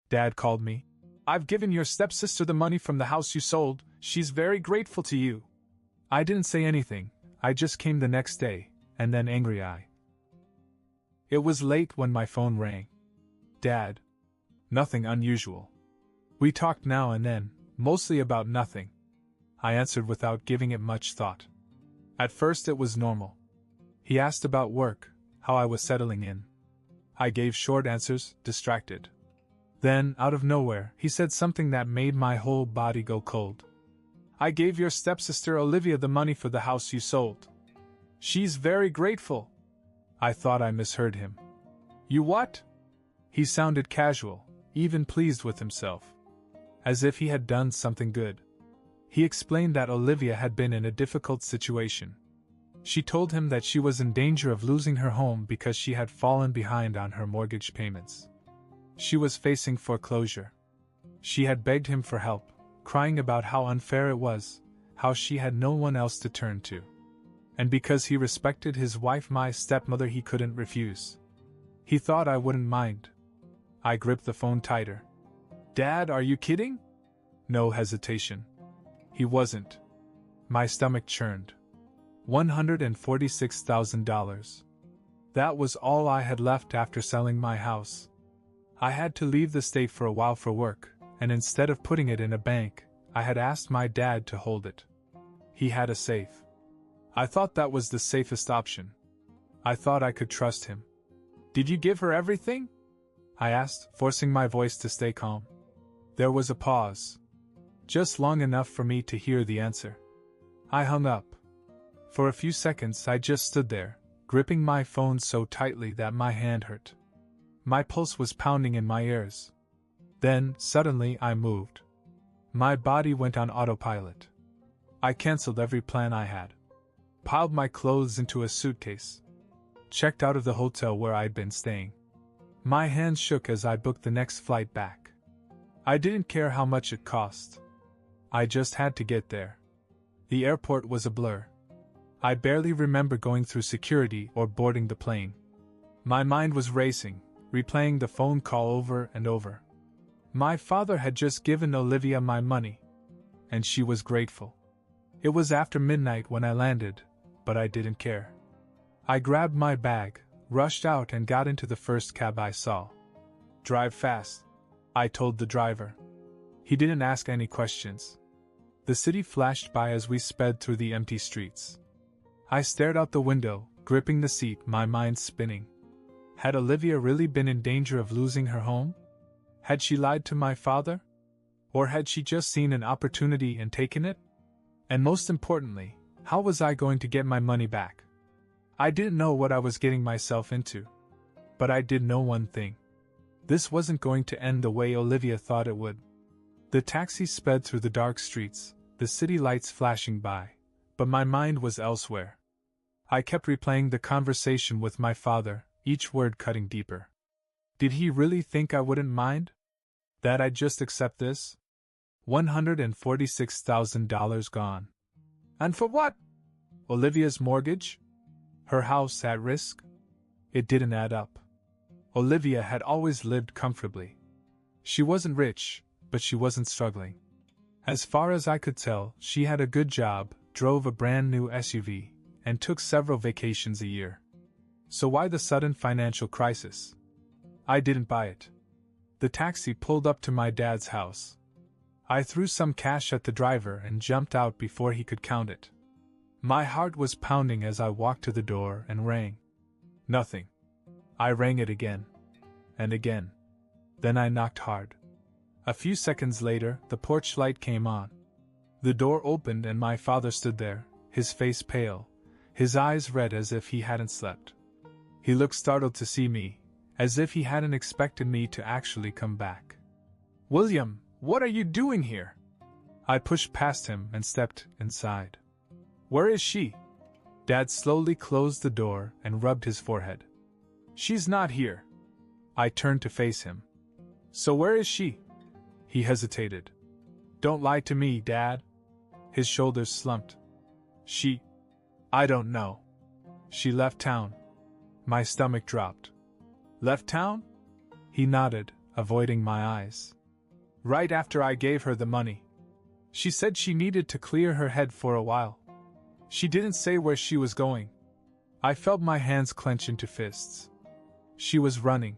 Dad called me. "I've given your stepsister the money from the house you sold. She's very grateful to you." I didn't say anything. I just came the next day, and then angry eye. It was late when my phone rang. "Dad." Nothing unusual. We talked now and then, mostly about nothing. I answered without giving it much thought. At first it was normal. He asked about work, how I was settling in. I gave short answers, distracted. Then, out of nowhere, he said something that made my whole body go cold. "I gave your stepsister Olivia the money for the house you sold. She's very grateful." I thought I misheard him. "You what?" He sounded casual, even pleased with himself. As if he had done something good. He explained that Olivia had been in a difficult situation. She told him that she was in danger of losing her home because she had fallen behind on her mortgage payments. She was facing foreclosure. She had begged him for help, crying about how unfair it was, how she had no one else to turn to. And because he respected his wife, my stepmother, he couldn't refuse. He thought I wouldn't mind. I gripped the phone tighter. "Dad, are you kidding?" No hesitation. He wasn't. My stomach churned. $146,000. That was all I had left after selling my house. I had to leave the state for a while for work, and instead of putting it in a bank, I had asked my dad to hold it. He had a safe. I thought that was the safest option. I thought I could trust him. "Did you give her everything?" I asked, forcing my voice to stay calm. There was a pause. Just long enough for me to hear the answer. I hung up. For a few seconds I just stood there, gripping my phone so tightly that my hand hurt. My pulse was pounding in my ears. Then, suddenly, I moved. My body went on autopilot. I canceled every plan I had. Piled my clothes into a suitcase. Checked out of the hotel where I'd been staying. My hands shook as I booked the next flight back. I didn't care how much it cost. I just had to get there. The airport was a blur. I barely remember going through security or boarding the plane. My mind was racing, replaying the phone call over and over. My father had just given Olivia my money, and she was grateful. It was after midnight when I landed, but I didn't care. I grabbed my bag, rushed out and got into the first cab I saw. "Drive fast," I told the driver. He didn't ask any questions. The city flashed by as we sped through the empty streets. I stared out the window, gripping the seat, my mind spinning. Had Olivia really been in danger of losing her home? Had she lied to my father? Or had she just seen an opportunity and taken it? And most importantly, how was I going to get my money back? I didn't know what I was getting myself into. But I did know one thing. This wasn't going to end the way Olivia thought it would. The taxi sped through the dark streets, the city lights flashing by, but my mind was elsewhere. I kept replaying the conversation with my father, each word cutting deeper. Did he really think I wouldn't mind? That I'd just accept this? $146,000 gone. And for what? Olivia's mortgage? Her house at risk? It didn't add up. Olivia had always lived comfortably. She wasn't rich, but she wasn't struggling. As far as I could tell, she had a good job, drove a brand new SUV, and took several vacations a year. So why the sudden financial crisis? I didn't buy it. The taxi pulled up to my dad's house. I threw some cash at the driver and jumped out before he could count it. My heart was pounding as I walked to the door and rang. Nothing. I rang it again. And again. Then I knocked hard. A few seconds later, the porch light came on. The door opened and my father stood there, his face pale, his eyes red as if he hadn't slept. He looked startled to see me, as if he hadn't expected me to actually come back. "William, what are you doing here?" I pushed past him and stepped inside. "Where is she?" Dad slowly closed the door and rubbed his forehead. "She's not here." I turned to face him. "So where is she?" He hesitated. "Don't lie to me, Dad." His shoulders slumped. I don't know. She left town." My stomach dropped. "Left town?" He nodded, avoiding my eyes. Right after I gave her the money. She said she needed to clear her head for a while. She didn't say where she was going. I felt my hands clench into fists. She was running.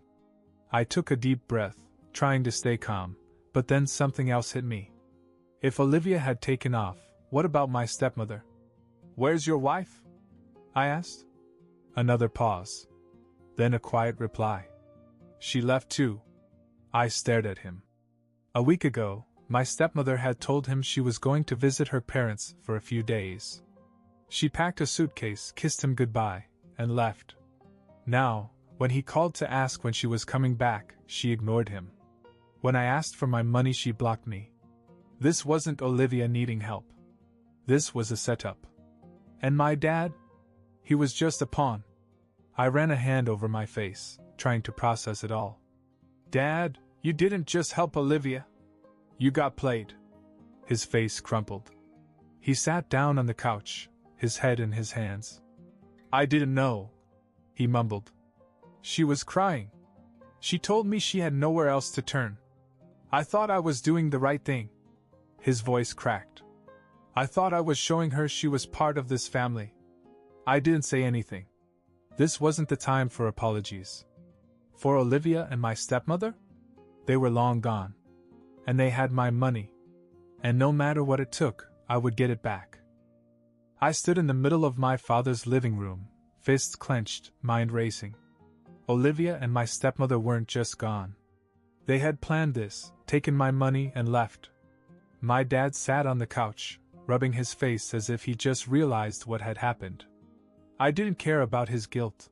I took a deep breath, trying to stay calm, but then something else hit me. If Olivia had taken off, what about my stepmother? Where's your wife? I asked. Another pause. Then a quiet reply. She left too. I stared at him. A week ago, my stepmother had told him she was going to visit her parents for a few days. She packed a suitcase, kissed him goodbye, and left. Now, when he called to ask when she was coming back, she ignored him. When I asked for my money, she blocked me. This wasn't Olivia needing help. This was a setup. And my dad? He was just a pawn. I ran a hand over my face, trying to process it all. Dad, you didn't just help Olivia. You got played. His face crumpled. He sat down on the couch, his head in his hands. I didn't know, he mumbled. She was crying. She told me she had nowhere else to turn. I thought I was doing the right thing. His voice cracked. I thought I was showing her she was part of this family. I didn't say anything. This wasn't the time for apologies. For Olivia and my stepmother? They were long gone. And they had my money. And no matter what it took, I would get it back. I stood in the middle of my father's living room, fists clenched, mind racing. Olivia and my stepmother weren't just gone. They had planned this, taken my money and left. My dad sat on the couch, rubbing his face as if he just realized what had happened. I didn't care about his guilt.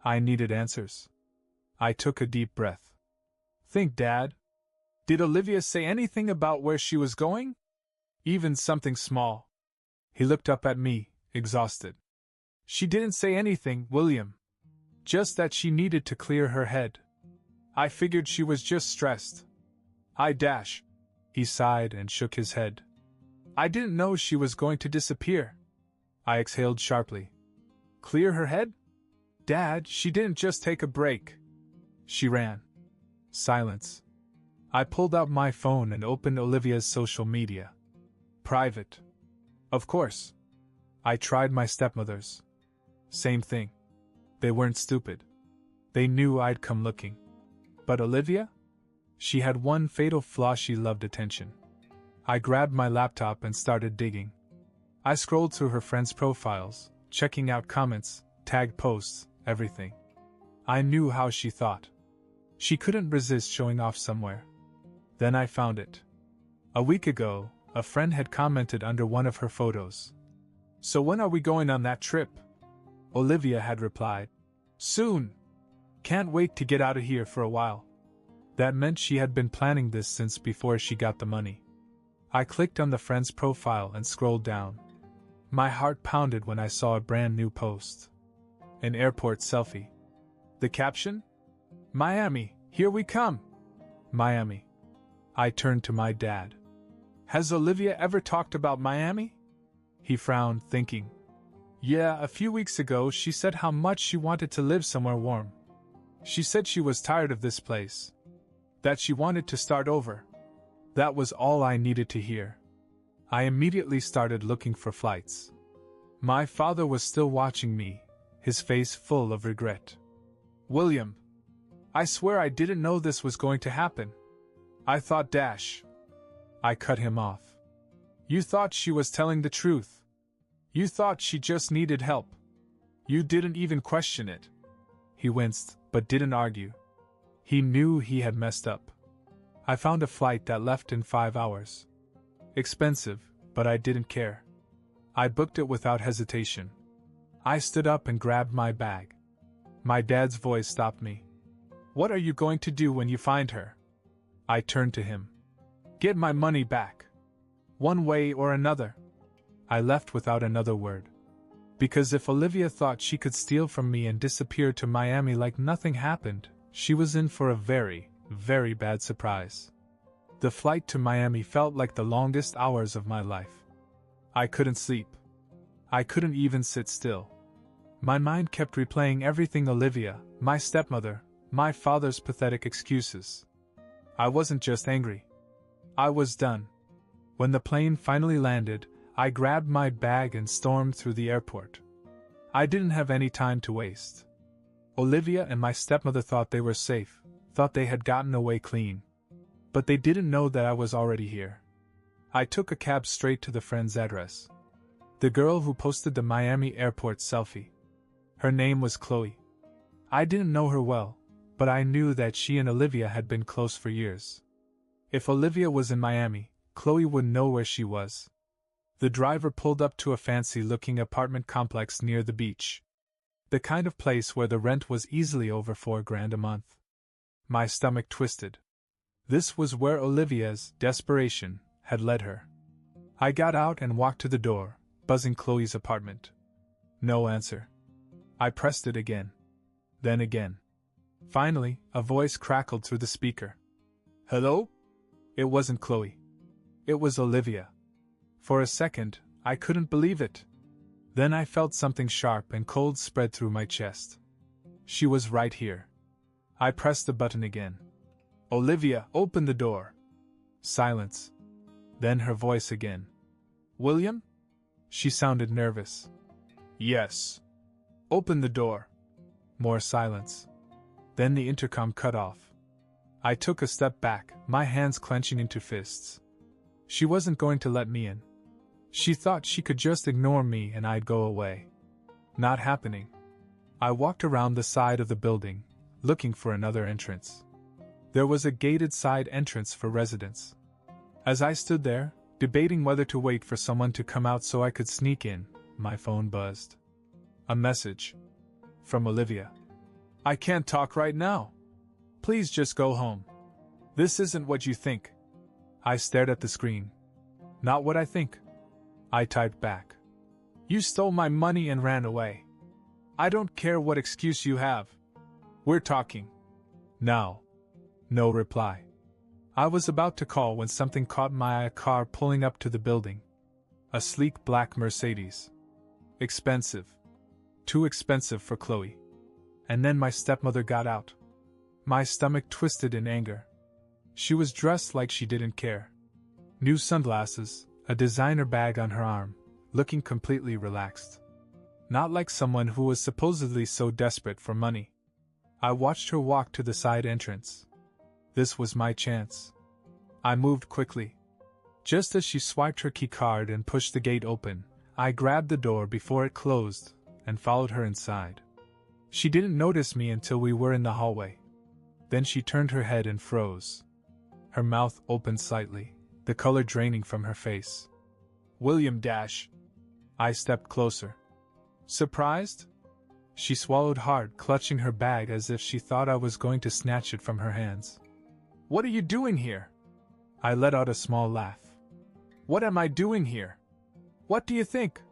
I needed answers. I took a deep breath. Think, Dad. Did Olivia say anything about where she was going? Even something small. He looked up at me, exhausted. She didn't say anything, William. Just that she needed to clear her head. I figured she was just stressed. He sighed and shook his head. I didn't know she was going to disappear. I exhaled sharply. Clear her head? Dad, she didn't just take a break. She ran. Silence. I pulled out my phone and opened Olivia's social media. Private. Of course. I tried my stepmother's. Same thing. They weren't stupid. They knew I'd come looking. But Olivia? She had one fatal flaw: she loved attention. I grabbed my laptop and started digging. I scrolled through her friends' profiles, checking out comments, tagged posts, everything. I knew how she thought. She couldn't resist showing off somewhere. Then I found it. A week ago, a friend had commented under one of her photos. So when are we going on that trip? Olivia had replied. Soon. Can't wait to get out of here for a while. That meant she had been planning this since before she got the money. I clicked on the friend's profile and scrolled down. My heart pounded when I saw a brand new post. An airport selfie. The caption? Miami, here we come. Miami. I turned to my dad. Has Olivia ever talked about Miami? He frowned, thinking. Yeah, a few weeks ago she said how much she wanted to live somewhere warm. She said she was tired of this place. That she wanted to start over. That was all I needed to hear. I immediately started looking for flights. My father was still watching me, his face full of regret. William, I swear I didn't know this was going to happen. I thought I cut him off. You thought she was telling the truth. You thought she just needed help. You didn't even question it. He winced, but didn't argue. He knew he had messed up. I found a flight that left in 5 hours. Expensive, but I didn't care. I booked it without hesitation. I stood up and grabbed my bag. My dad's voice stopped me. What are you going to do when you find her? I turned to him. Get my money back. One way or another. I left without another word. Because if Olivia thought she could steal from me and disappear to Miami like nothing happened, she was in for a very, very bad surprise. The flight to Miami felt like the longest hours of my life. I couldn't sleep. I couldn't even sit still. My mind kept replaying everything: Olivia, my stepmother, my father's pathetic excuses. I wasn't just angry. I was done. When the plane finally landed, I grabbed my bag and stormed through the airport. I didn't have any time to waste. Olivia and my stepmother thought they were safe, thought they had gotten away clean. But they didn't know that I was already here. I took a cab straight to the friend's address. The girl who posted the Miami airport selfie. Her name was Chloe. I didn't know her well, but I knew that she and Olivia had been close for years. If Olivia was in Miami, Chloe would know where she was. The driver pulled up to a fancy-looking apartment complex near the beach. The kind of place where the rent was easily over $4,000 a month. My stomach twisted. This was where Olivia's desperation had led her. I got out and walked to the door, buzzing Chloe's apartment. No answer. I pressed it again. Then again. Finally, a voice crackled through the speaker. Hello? It wasn't Chloe. It was Olivia. For a second, I couldn't believe it. Then I felt something sharp and cold spread through my chest. She was right here. I pressed the button again. Olivia, open the door. Silence. Then her voice again. William? She sounded nervous. Yes. Open the door. More silence. Then the intercom cut off. I took a step back, my hands clenching into fists. She wasn't going to let me in. She thought she could just ignore me and I'd go away. Not happening. I walked around the side of the building, looking for another entrance. There was a gated side entrance for residents. As I stood there, debating whether to wait for someone to come out so I could sneak in, my phone buzzed. A message. From Olivia. I can't talk right now. Please just go home. This isn't what you think. I stared at the screen. Not what I think. I typed back. You stole my money and ran away. I don't care what excuse you have. We're talking. Now. No reply. I was about to call when something caught my eye, a car pulling up to the building. A sleek black Mercedes. Expensive. Too expensive for Chloe. And then my stepmother got out. My stomach twisted in anger. She was dressed like she didn't care. New sunglasses, a designer bag on her arm, looking completely relaxed. Not like someone who was supposedly so desperate for money. I watched her walk to the side entrance. This was my chance. I moved quickly. Just as she swiped her keycard and pushed the gate open, I grabbed the door before it closed and followed her inside. She didn't notice me until we were in the hallway. Then she turned her head and froze. Her mouth opened slightly, the color draining from her face. William Dash. I stepped closer. Surprised? She swallowed hard, clutching her bag as if she thought I was going to snatch it from her hands. What are you doing here? I let out a small laugh. What am I doing here? What do you think?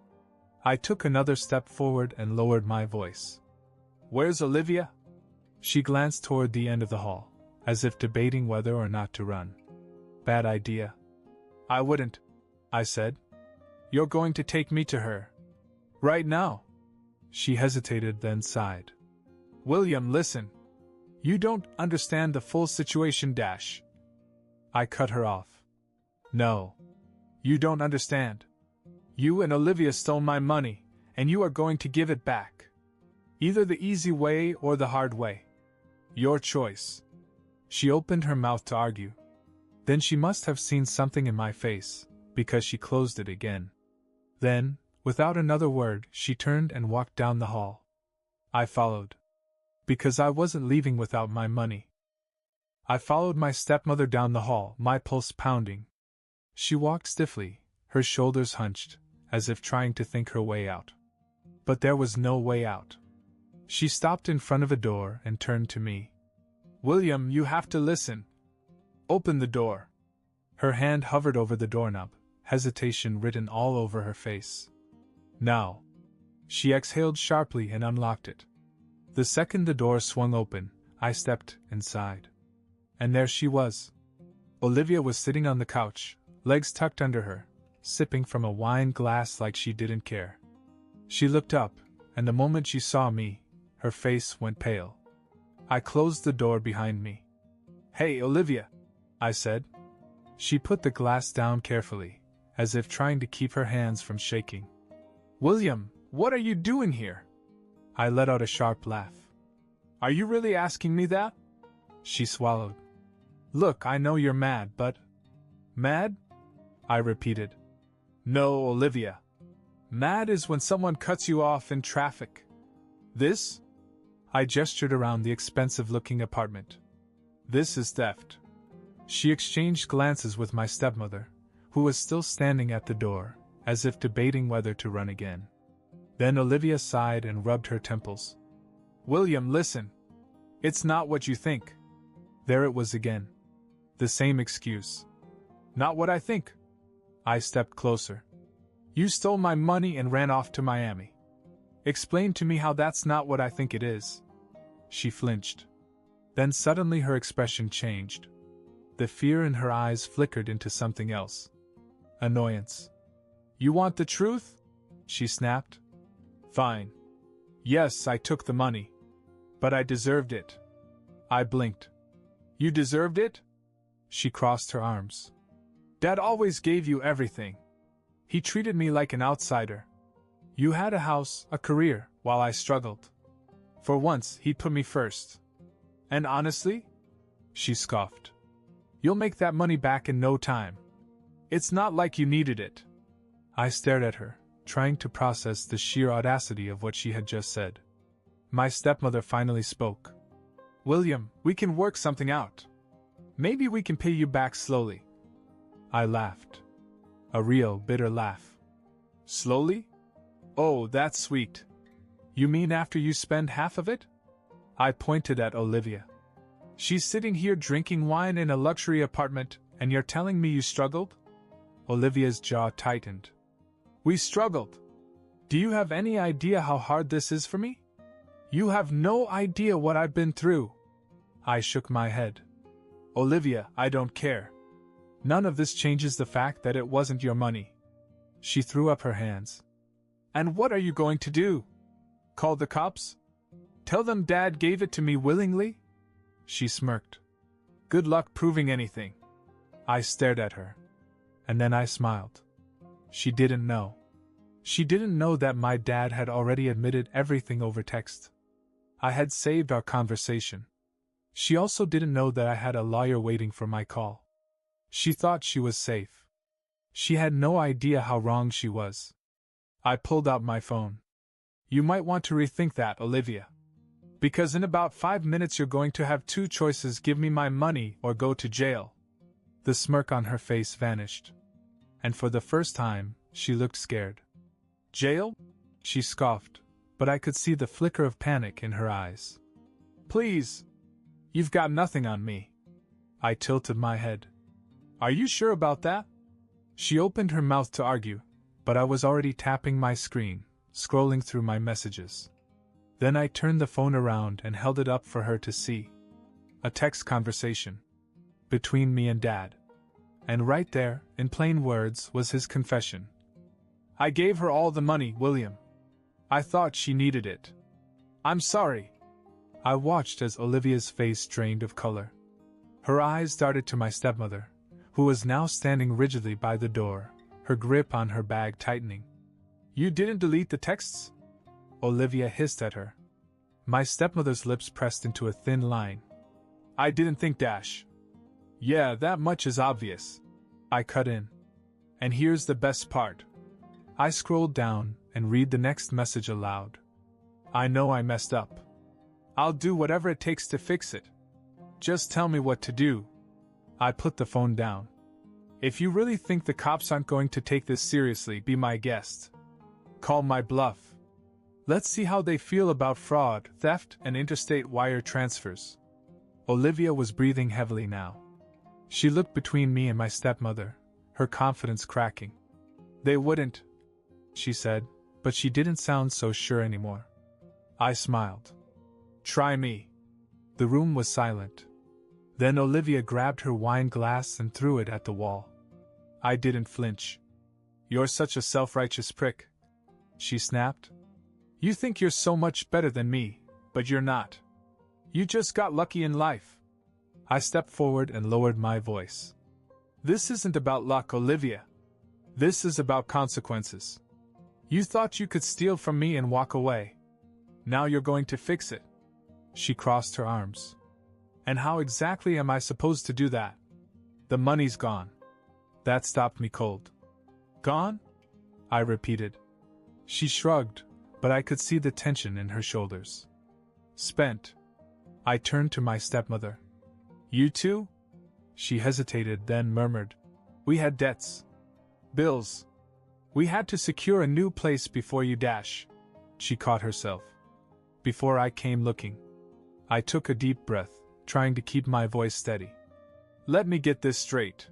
I took another step forward and lowered my voice. Where's Olivia? She glanced toward the end of the hall, as if debating whether or not to run. Bad idea. I wouldn't, I said. You're going to take me to her. Right now. She hesitated, then sighed. William, listen. You don't understand the full situation, Dash. I cut her off. No. You don't understand. You and Olivia stole my money, and you are going to give it back. Either the easy way or the hard way. Your choice. She opened her mouth to argue. Then she must have seen something in my face, because she closed it again. Then, without another word, she turned and walked down the hall. I followed. Because I wasn't leaving without my money. I followed my stepmother down the hall, my pulse pounding. She walked stiffly, her shoulders hunched, as if trying to think her way out. But there was no way out. She stopped in front of a door and turned to me. William, you have to listen. Open the door. Her hand hovered over the doorknob, hesitation written all over her face. Now. She exhaled sharply and unlocked it. The second the door swung open, I stepped inside. And there she was. Olivia was sitting on the couch, legs tucked under her, sipping from a wine glass like she didn't care. She looked up, and the moment she saw me, her face went pale. I closed the door behind me. Hey, Olivia! I said. She put the glass down carefully, as if trying to keep her hands from shaking. William, what are you doing here? I let out a sharp laugh. Are you really asking me that? She swallowed. Look, I know you're mad, but... Mad? I repeated. No, Olivia. Mad is when someone cuts you off in traffic. This? I gestured around the expensive-looking apartment. This is theft. She exchanged glances with my stepmother, who was still standing at the door, as if debating whether to run again. Then Olivia sighed and rubbed her temples. William, listen. It's not what you think. There it was again. The same excuse. Not what I think. I stepped closer. You stole my money and ran off to Miami. Explain to me how that's not what I think it is. She flinched. Then suddenly her expression changed. The fear in her eyes flickered into something else. Annoyance. You want the truth? She snapped. Fine. Yes, I took the money. But I deserved it. I blinked. You deserved it? She crossed her arms. Dad always gave you everything. He treated me like an outsider. You had a house, a career, while I struggled. For once, he'd put me first. And honestly? She scoffed. You'll make that money back in no time. It's not like you needed it. I stared at her, trying to process the sheer audacity of what she had just said. My stepmother finally spoke. William, we can work something out. Maybe we can pay you back slowly. I laughed. A real, bitter laugh. Slowly? Oh, that's sweet. You mean after you spend half of it? I pointed at Olivia. She's sitting here drinking wine in a luxury apartment, and you're telling me you struggled? Olivia's jaw tightened. We struggled. Do you have any idea how hard this is for me? You have no idea what I've been through. I shook my head. Olivia, I don't care. None of this changes the fact that it wasn't your money. She threw up her hands. And what are you going to do? Call the cops? Tell them Dad gave it to me willingly? She smirked. Good luck proving anything. I stared at her. And then I smiled. She didn't know. She didn't know that my dad had already admitted everything over text. I had saved our conversation. She also didn't know that I had a lawyer waiting for my call. She thought she was safe. She had no idea how wrong she was. I pulled out my phone. You might want to rethink that, Olivia. Because in about 5 minutes you're going to have two choices: give me my money or go to jail. The smirk on her face vanished. And for the first time, she looked scared. Jail? She scoffed, but I could see the flicker of panic in her eyes. Please. You've got nothing on me. I tilted my head. Are you sure about that? She opened her mouth to argue, but I was already tapping my screen, scrolling through my messages. Then I turned the phone around and held it up for her to see. A text conversation. Between me and Dad. And right there, in plain words, was his confession. I gave her all the money, William. I thought she needed it. I'm sorry. I watched as Olivia's face drained of color. Her eyes darted to my stepmother, who was now standing rigidly by the door, her grip on her bag tightening. You didn't delete the texts? Olivia hissed at her. My stepmother's lips pressed into a thin line. I didn't think dash. Yeah, that much is obvious. I cut in. And here's the best part. I scrolled down and read the next message aloud. I know I messed up. I'll do whatever it takes to fix it. Just tell me what to do. I put the phone down. If you really think the cops aren't going to take this seriously, be my guest. Call my bluff. Let's see how they feel about fraud, theft, and interstate wire transfers. Olivia was breathing heavily now. She looked between me and my stepmother, her confidence cracking. They wouldn't, she said, but she didn't sound so sure anymore. I smiled. Try me. The room was silent. Then Olivia grabbed her wine glass and threw it at the wall. I didn't flinch. You're such a self-righteous prick, she snapped. You think you're so much better than me, but you're not. You just got lucky in life. I stepped forward and lowered my voice. This isn't about luck, Olivia. This is about consequences. You thought you could steal from me and walk away. Now you're going to fix it. She crossed her arms. And how exactly am I supposed to do that? The money's gone. That stopped me cold. Gone? I repeated. She shrugged, but I could see the tension in her shoulders. Spent. I turned to my stepmother. You too? She hesitated, then murmured. We had debts. Bills. We had to secure a new place before you dash. She caught herself. Before I came looking. I took a deep breath, trying to keep my voice steady. Let me get this straight.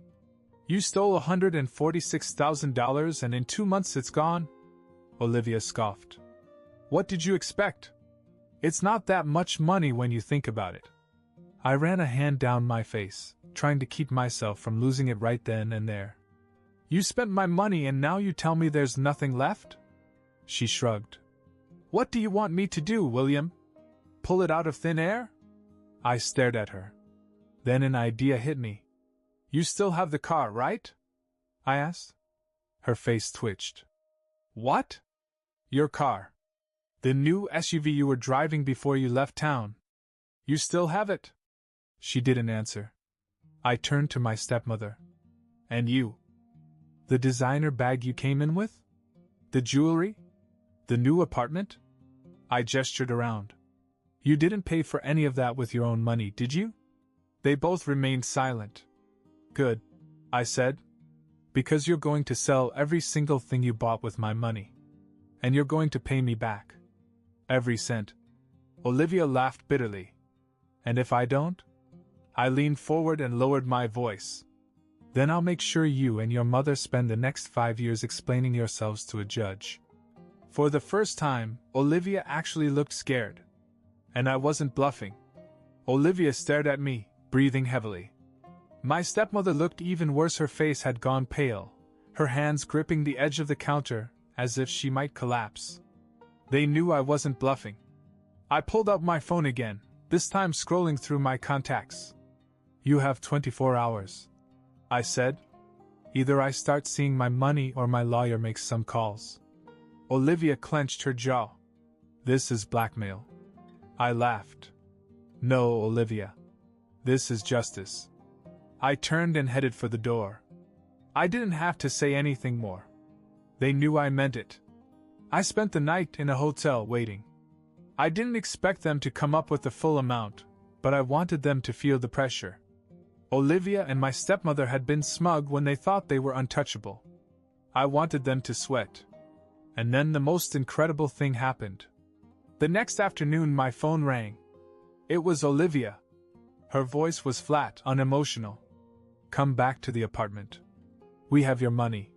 You stole $146,000 and in 2 months it's gone? Olivia scoffed. What did you expect? It's not that much money when you think about it. I ran a hand down my face, trying to keep myself from losing it right then and there. You spent my money and now you tell me there's nothing left? She shrugged. What do you want me to do, William? Pull it out of thin air? I stared at her. Then an idea hit me. You still have the car, right? I asked. Her face twitched. What? Your car. The new SUV you were driving before you left town. You still have it? She didn't answer. I turned to my stepmother. And you? The designer bag you came in with? The jewelry? The new apartment? I gestured around. You didn't pay for any of that with your own money, did you? They both remained silent. Good, I said. Because you're going to sell every single thing you bought with my money. And you're going to pay me back. Every cent. Olivia laughed bitterly. And if I don't? I leaned forward and lowered my voice. Then I'll make sure you and your mother spend the next 5 years explaining yourselves to a judge. For the first time, Olivia actually looked scared. And I wasn't bluffing. Olivia stared at me, breathing heavily. My stepmother looked even worse. Her face had gone pale, her hands gripping the edge of the counter, as if she might collapse. They knew I wasn't bluffing. I pulled out my phone again, this time scrolling through my contacts. You have 24 hours. I said. Either I start seeing my money or my lawyer makes some calls. Olivia clenched her jaw. This is blackmail. I laughed. No, Olivia. This is justice. I turned and headed for the door. I didn't have to say anything more. They knew I meant it. I spent the night in a hotel waiting. I didn't expect them to come up with the full amount, but I wanted them to feel the pressure. Olivia and my stepmother had been smug when they thought they were untouchable. I wanted them to sweat. And then the most incredible thing happened. The next afternoon my phone rang. It was Olivia. Her voice was flat, unemotional. Come back to the apartment. We have your money.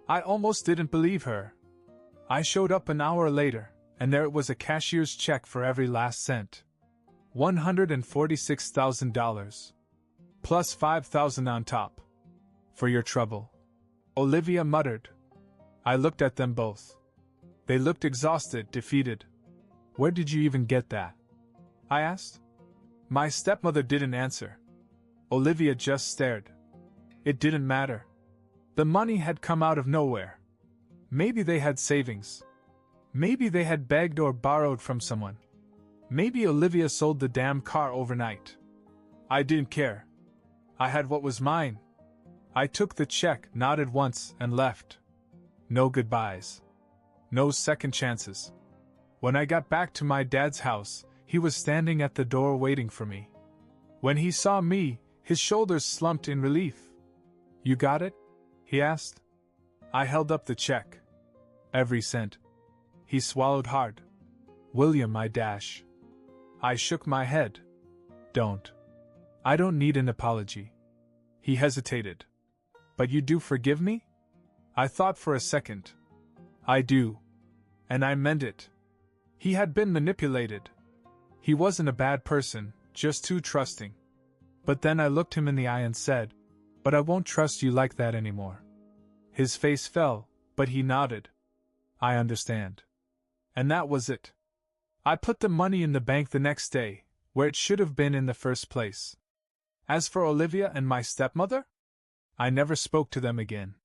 I almost didn't believe her. I showed up an hour later, and there it was, a cashier's check for every last cent. $146,000. Plus $5,000 on top. For your trouble. Olivia muttered. I looked at them both. They looked exhausted, defeated. Where did you even get that? I asked. My stepmother didn't answer. Olivia just stared. It didn't matter. The money had come out of nowhere. Maybe they had savings. Maybe they had begged or borrowed from someone. Maybe Olivia sold the damn car overnight. I didn't care. I had what was mine. I took the check, nodded once, and left. No goodbyes. No second chances. When I got back to my dad's house, he was standing at the door waiting for me. When he saw me, his shoulders slumped in relief. You got it? He asked. I held up the check. Every cent. He swallowed hard. William, I dash. I shook my head. Don't. I don't need an apology. He hesitated. But you do forgive me? I thought for a second. I do. And I meant it. He had been manipulated. He wasn't a bad person, just too trusting. But then I looked him in the eye and said, but I won't trust you like that anymore. His face fell, but he nodded. I understand. And that was it. I put the money in the bank the next day, where it should have been in the first place. As for Olivia and my stepmother? I never spoke to them again.